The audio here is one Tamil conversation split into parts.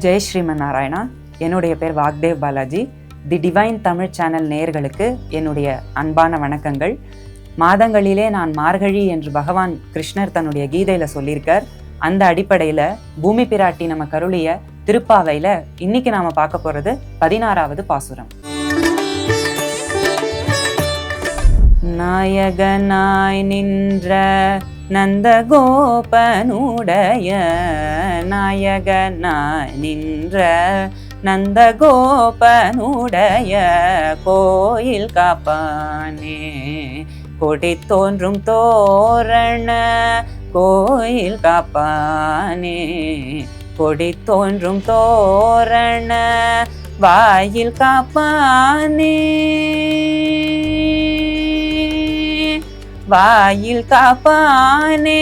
ஜெய் ஸ்ரீமன் நாராயணா. என்னுடைய பேர் Vakdev Balaji. The divine Tamil channel நேயர்களுக்கு என்னுடைய அன்பான வணக்கங்கள். மாதங்களிலே நான் மார்கழி என்று பகவான் கிருஷ்ணர் தன்னுடைய கீதையில சொல்லியிருக்கார். அந்த அடிப்படையில் பூமி பிராட்டி நம்ம கருளிய திருப்பாவையில் இன்னைக்கு நாம பார்க்க போறது 16வது பாசுரம். நாயகனாய் நின்ற நந்தகோபனுடைய நாயகனாய் நின்ற நந்தகோபனுடைய கோயில் காப்பானே கொடி தோன்றும் தோரண கோயில் காப்பானே கொடி தோன்றும் தோரண வாயில் காப்பானே வாயில் காப்பானே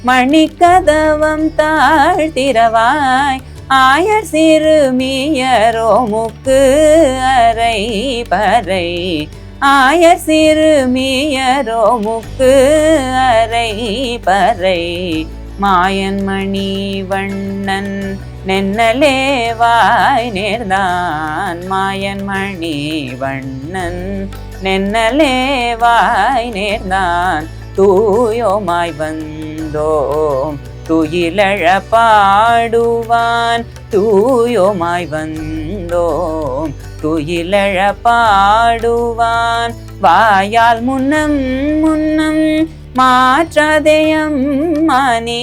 மணிக்கதவம் தாழ்த்திரவாய் ஆயர் சிறுமியரோ முக்கு அறை பறை ஆயர் சிறுமியரோ முக்கு அறை பறை மாயன் மணி வண்ணன் நென்னலேவாய் நேர்ந்தான் மாயன் மணி வண்ணன் நென்னலேவாய் நேர்ந்தான் தூயோமாய் வந்தோம் துயிலழ பாடுவான் தூயோமாய் வந்தோம் துயிலழ பாடுவான் வாயால் முன்னம் முன்னம் மாற்றாதேயம் மணி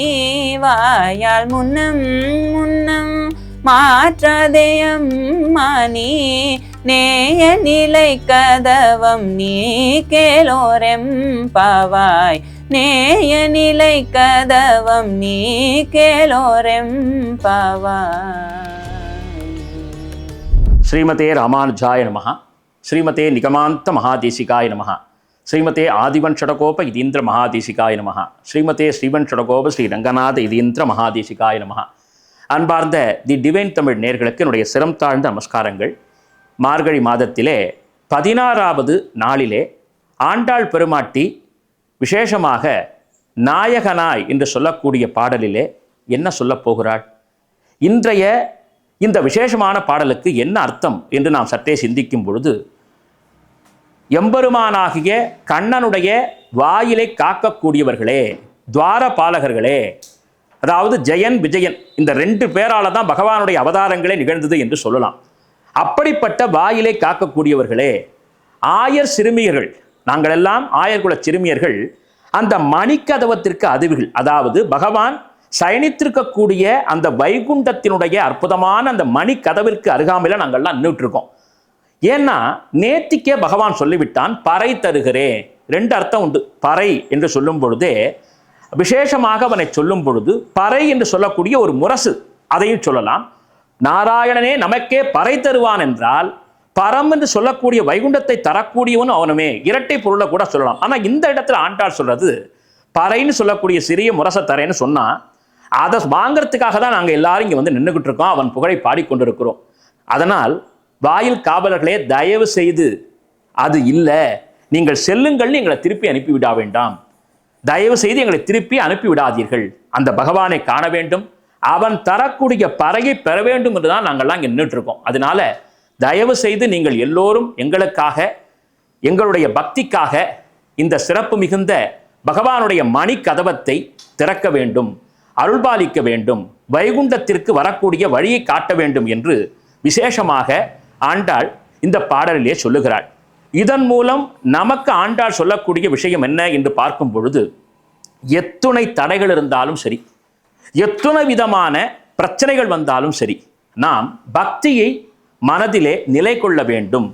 வாயால் முன்னம் முன்னம் மாற்றாதேயம் மணி நேய நிலை கதவம் நீ கேளோரெம் பாவாய் நேய நிலை கதவம் நீ கேளோரெம் பாவாய். ஸ்ரீமதே ராமானுஜாய நமஹ. ஸ்ரீமதே நிகமாந்த மகாதேசிகாய நமஹ. ஸ்ரீமதே ஆதிவன் ஷடகோப இதீந்திர மகாதேசிகாய நமஹ. ஸ்ரீமதே ஸ்ரீவன் ஷடகோப ஸ்ரீ ரங்கநாத இதீந்திர மகாதேசிகாய நமஹ. அன்பார்ந்த தி டிவைன் தமிழ் நேயர்களுக்கு என்னுடைய சிரம் தாழ்ந்த நமஸ்காரங்கள். மார்கழி மாதத்திலே 16வது நாளிலே ஆண்டாள் பெருமாட்டி விசேஷமாக நாயகனாய் என்று சொல்லக்கூடிய பாடலிலே என்ன சொல்லப் போகிறாள்? இன்றைய இந்த விசேஷமான பாடலுக்கு என்ன அர்த்தம் என்று நாம் சற்றே சிந்திக்கும் பொழுது, எம்பெருமானாகிய கண்ணனுடைய வாயிலை காக்கக்கூடியவர்களே, துவாரபாலகர்களே, அதாவது ஜெயன் விஜயன், இந்த 2 பேரால தான் பகவானுடைய அவதாரங்களே நிகழ்ந்தது என்று சொல்லலாம். அப்படிப்பட்ட வாயிலை காக்கக்கூடியவர்களே, ஆயர் சிறுமியர்கள், நாங்கள் எல்லாம் ஆயர்குல சிறுமியர்கள், அந்த மணிக்கதவத்திற்கு அதிர்வுகள், அதாவது பகவான் சயனித்திருக்கக்கூடிய அந்த வைகுண்டத்தினுடைய அற்புதமான அந்த மணிக்கதவிற்கு அருகாமையில நாங்கள்லாம் நின்றுட்டு இருக்கோம். ஏன்னா நேத்திக்கே பகவான் சொல்லிவிட்டான், பறை தருகிறேன். 2 அர்த்தம் உண்டு. பறை என்று சொல்லும் பொழுதே விசேஷமாக அவனை சொல்லும் பொழுது பறை என்று சொல்லக்கூடிய ஒரு முரசு, அதையும் சொல்லலாம். நாராயணனே நமக்கே பறை தருவான் என்றால் பரம் என்று சொல்லக்கூடிய வைகுண்டத்தை தரக்கூடியவனும் அவனுமே, இரட்டை பொருளை கூட சொல்லலாம். ஆனால் இந்த இடத்துல ஆண்டாள் சொல்றது பறைன்னு சொல்லக்கூடிய சிறிய முரசை தரேன்னு சொன்னா, அதை வாங்கிறதுக்காக தான் நாங்கள் எல்லாரும் இங்கே வந்து நின்றுகிட்டு இருக்கோம், அவன் புகழை பாடிக்கொண்டிருக்கிறோம். அதனால் வாயில் காவலர்களே, தயவு செய்து அது இல்லை, நீங்கள் செல்லுங்கள்னு எங்களை திருப்பி அனுப்பிவிட வேண்டாம், தயவு செய்து எங்களை திருப்பி அனுப்பி விடாதீர்கள், அந்த பகவானை காண வேண்டும், அவன் தரக்கூடிய பறையை பெற வேண்டும் என்றுதான் நாங்கள்லாம் இங்கே நின்றுட்டு இருக்கோம். அதனால தயவு செய்து நீங்கள் எல்லோரும் எங்களுக்காக, எங்களுடைய பக்திக்காக இந்த சிறப்பு மிகுந்த பகவானுடைய மணி கதவத்தை திறக்க வேண்டும், அருள்பாலிக்க வேண்டும், வைகுண்டத்திற்கு வரக்கூடிய வழியை காட்ட வேண்டும் என்று விசேஷமாக ஆண்டாள் இந்த பாடலிலே சொல்லுகிறாள். இதன் மூலம் நமக்கு ஆண்டாள் சொல்லக்கூடிய விஷயம் என்ன என்று பார்க்கும் பொழுது, எத்துணை தடைகள் இருந்தாலும் சரி, எத்துணை விதமான பிரச்சனைகள் வந்தாலும் சரி, நாம் பக்தியை மனதிலே நிலை கொள்ள வேண்டும்.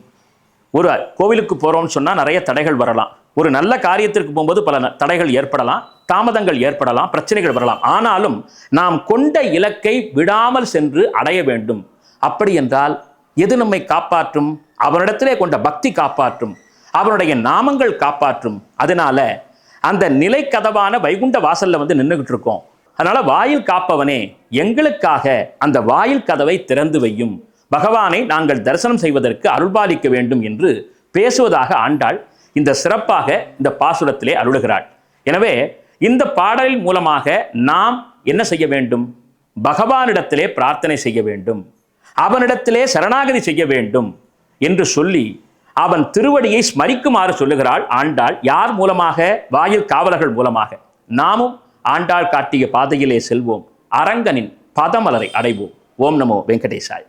ஒரு கோவிலுக்கு போகிறோம்னு சொன்னால் நிறைய தடைகள் வரலாம், ஒரு நல்ல காரியத்திற்கு போகும்போது பல தடைகள் ஏற்படலாம், தாமதங்கள் ஏற்படலாம், பிரச்சனைகள் வரலாம். ஆனாலும் நாம் கொண்ட இலக்கை விடாமல் சென்று அடைய வேண்டும். அப்படி என்றால் எது நம்மை காப்பாற்றும்? அவனிடத்திலே கொண்ட பக்தி காப்பாற்றும், அவனுடைய நாமங்கள் காப்பாற்றும். அதனால அந்த நிலை கதவான வைகுண்ட வாசல்ல வந்து நின்றுகிட்டு இருக்கோம். அதனால வாயில் காப்பவனே, எங்களுக்காக அந்த வாயில் கதவை திறந்து வையும், பகவானை நாங்கள் தரிசனம் செய்வதற்கு அருள்பாலிக்க வேண்டும் என்று பேசுவதாக ஆண்டாள் இந்த சிறப்பாக இந்த பாசுரத்திலே அருளுகிறாள். எனவே இந்த பாடலின் மூலமாக நாம் என்ன செய்ய வேண்டும்? பகவானிடத்திலே பிரார்த்தனை செய்ய வேண்டும், அவனிடத்திலே சரணாகதி செய்ய வேண்டும் என்று சொல்லி அவன் திருவடியை ஸ்மரிக்குமாறு சொல்லுகிறாள் ஆண்டாள். யார் மூலமாக? வாயில் காவலர்கள் மூலமாக. நாமும் ஆண்டாள் காட்டிய பாதையிலே செல்வோம், அரங்கனின் பதமலரை அடைவோம். ஓம் நமோ வெங்கடேசாய்.